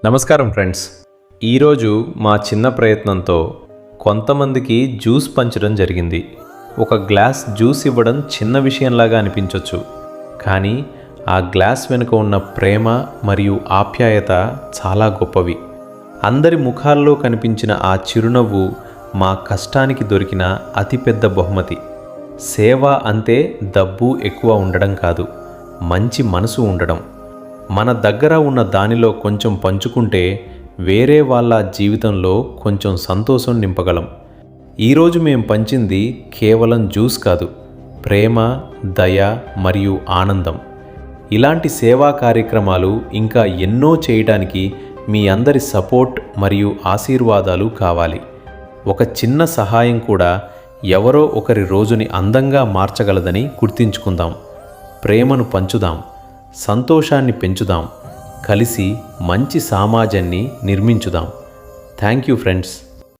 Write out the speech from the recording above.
నమస్కారం ఫ్రెండ్స్. ఈరోజు మా చిన్న ప్రయత్నంతో కొంతమందికి జ్యూస్ పంచడం జరిగింది. ఒక గ్లాస్ జ్యూస్ ఇవ్వడం చిన్న విషయంలాగా అనిపించవచ్చు, కానీ ఆ గ్లాస్ వెనుక ఉన్న ప్రేమ మరియు ఆప్యాయత చాలా గొప్పవి. అందరి ముఖాల్లో కనిపించిన ఆ చిరునవ్వు మా కష్టానికి దొరికిన అతిపెద్ద బహుమతి. సేవ అంటే డబ్బు ఎక్కువ ఉండడం కాదు, మంచి మనసు ఉండడం. మన దగ్గర ఉన్న దానిలో కొంచెం పంచుకుంటే వేరే వాళ్ళ జీవితంలో కొంచెం సంతోషం నింపగలం. ఈరోజు మేము పంచింది కేవలం జ్యూస్ కాదు, ప్రేమ, దయ మరియు ఆనందం. ఇలాంటి సేవా కార్యక్రమాలు ఇంకా ఎన్నో చేయడానికి మీ అందరి సపోర్ట్ మరియు ఆశీర్వాదాలు కావాలి. ఒక చిన్న సహాయం కూడా ఎవరో ఒకరి రోజుని అందంగా మార్చగలదని గుర్తించుకుందాం. ప్రేమను పంచుదాం, సంతోషాన్ని పెంచుదాం, కలిసి మంచి సమాజాన్ని నిర్మించుదాం. Thank you friends.